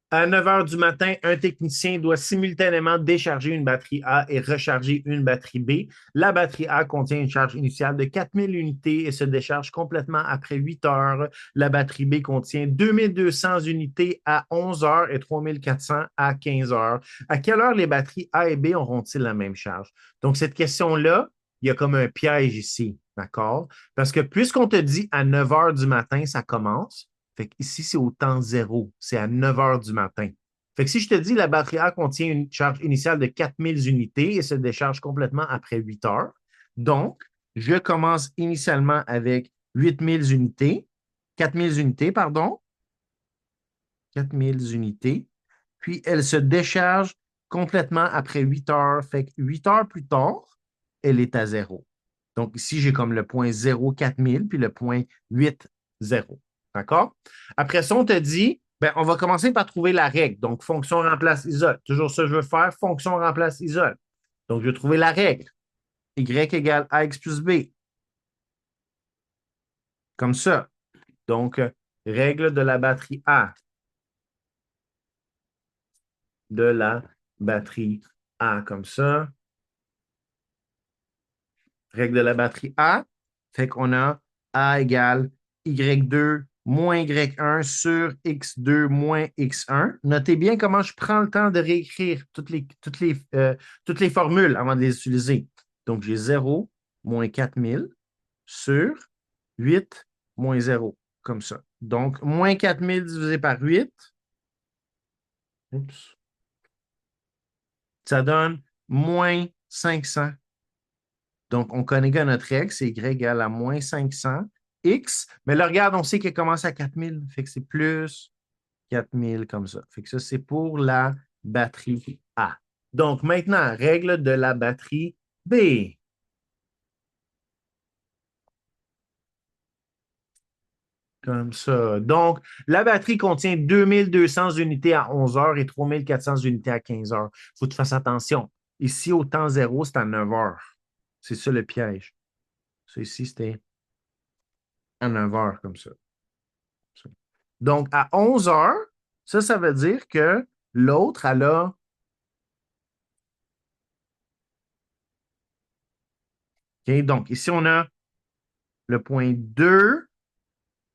À 9 heures du matin, un technicien doit simultanément décharger une batterie A et recharger une batterie B. La batterie A contient une charge initiale de 4000 unités et se décharge complètement après 8 heures. La batterie B contient 2200 unités à 11 heures et 3400 à 15 heures. À quelle heure les batteries A et B auront-ils la même charge? Donc, cette question-là, il y a comme un piège ici, d'accord? Parce que puisqu'on te dit à 9 heures du matin, ça commence, fait ici, c'est au temps zéro. C'est à 9 heures du matin. Fait que si je te dis la batterie A contient une charge initiale de 4000 unités et se décharge complètement après 8 heures, donc je commence initialement avec 8000 unités, 4000 unités, pardon, 4000 unités, puis elle se décharge complètement après 8 heures. Fait que 8 heures plus tard, elle est à zéro. Donc ici, j'ai comme le point 0,4000 puis le point 8,0. D'accord? Après ça, on te dit, ben, on va commencer par trouver la règle. Donc, fonction remplace isole. Toujours ça que je veux faire, fonction remplace isole. Donc, je vais trouver la règle. Y égale AX plus B. Comme ça. Donc, règle de la batterie A. De la batterie A. Comme ça. Règle de la batterie A. Fait qu'on a A égale Y2 moins Y1 sur X2 moins X1. Notez bien comment je prends le temps de réécrire toutes les formules avant de les utiliser. Donc, j'ai 0 moins 4000 sur 8 moins 0, comme ça. Donc, moins 4000 divisé par 8, oups, ça donne moins 500. Donc, on connaît que notre règle, c'est Y égale à moins 500 X. Mais là, regarde, on sait qu'elle commence à 4000. Fait que c'est plus 4000 comme ça. Fait que ça, c'est pour la batterie A. Donc, maintenant, règle de la batterie B. Comme ça. Donc, la batterie contient 2200 unités à 11 heures et 3400 unités à 15 heures. Il faut que tu fasses attention. Ici, au temps zéro, c'est à 9 heures. C'est ça le piège. Ça, ici, c'était à 9 heures, comme ça. Donc, à 11 heures, ça veut dire que l'autre, elle a. OK, donc, ici, on a le point 2,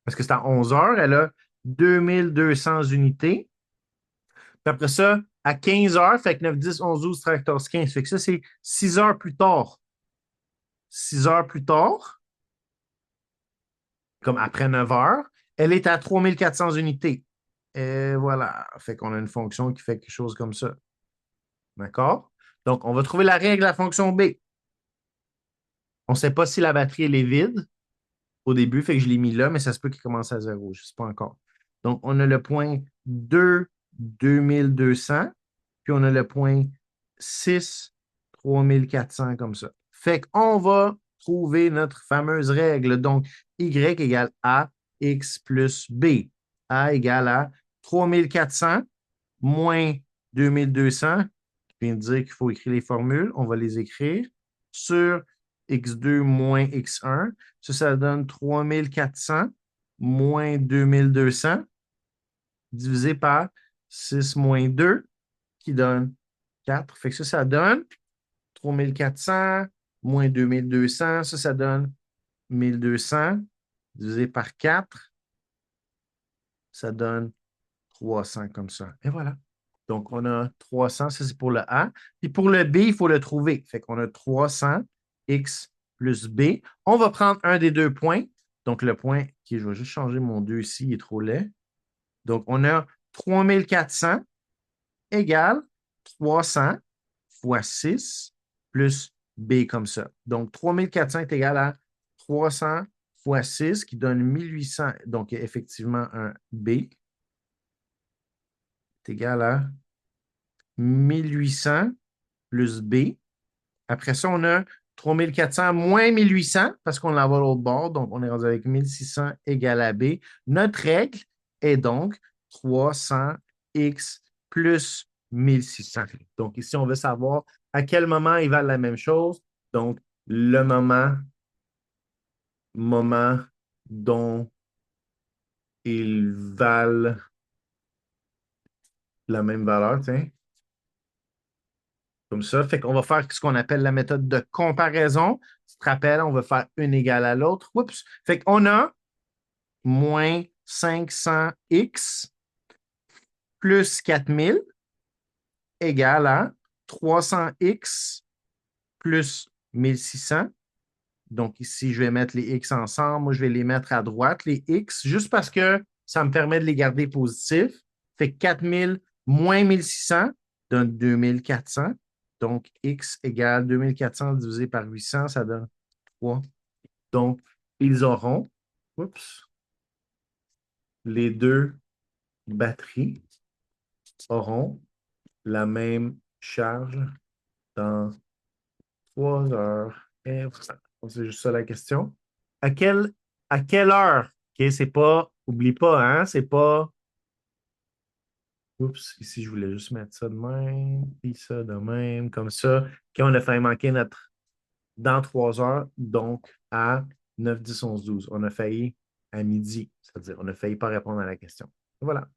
parce que c'est à 11 heures, elle a 2200 unités. Puis après ça, à 15 heures, fait que 9, 10, 11, 12, 13, 14, 15. Fait que ça, c'est 6 heures plus tard. 6 heures plus tard, comme après 9 heures, elle est à 3400 unités. Et voilà. Fait qu'on a une fonction qui fait quelque chose comme ça. D'accord? Donc, on va trouver la règle de la fonction B. On ne sait pas si la batterie elle est vide au début, fait que je l'ai mis là, mais ça se peut qu'il commence à zéro. Je ne sais pas encore. Donc, on a le point 2, 2200, puis on a le point 6, 3400 comme ça. Fait qu'on va trouver notre fameuse règle. Donc, Y égale A, X plus B. A égale à 3400 moins 2200. Je viens de dire qu'il faut écrire les formules. On va les écrire sur x2 moins x1. Ça donne 3400 moins 2200 divisé par 6 moins 2 qui donne 4. Fait que ça donne 3400 moins 2200. Ça donne 1200 divisé par 4. Ça donne 300 comme ça. Et voilà. Donc, on a 300, ça c'est pour le A. Puis pour le B, il faut le trouver. Fait qu'on a 300 X plus B. On va prendre un des deux points. Donc, le point, qui je vais juste changer mon 2 ici, il est trop laid. Donc, on a 3400 égale 300 fois 6 plus B comme ça. Donc, 3400 est égal à 300 fois 6 qui donne 1800. Donc, effectivement, un B est égal à 1800 plus B. Après ça, on a 3400 moins 1800 parce qu'on l'envoie à l'autre bord. Donc, on est rendu avec 1600 égale à B. Notre règle est donc 300x plus 1600. Donc, ici, on veut savoir à quel moment ils valent la même chose. Donc, le moment dont ils valent la même valeur, tiens. Comme ça. Fait qu'on va faire ce qu'on appelle la méthode de comparaison. Tu te rappelles, on va faire une égale à l'autre. Oups. Fait qu'on a moins 500x plus 4000 égale à 300x plus 1600. Donc ici, je vais mettre les x ensemble. Moi, je vais les mettre à droite, les x, juste parce que ça me permet de les garder positifs. Fait que 4000 moins 1600 donne 2400. Donc, x égale 2400 divisé par 800, ça donne 3. Donc, ils auront, oups, les deux batteries auront la même charge dans 3 heures. Et voilà. C'est juste ça la question. À quelle, à quelle heure? OK, c'est pas, oublie pas, hein, c'est pas. Oups, ici, je voulais juste mettre ça de même, puis ça de même, comme ça. OK, on a failli manquer notre dans 3 heures, donc à 9, 10, 11, 12. On a failli à midi, c'est-à-dire on a failli pas répondre à la question. Voilà.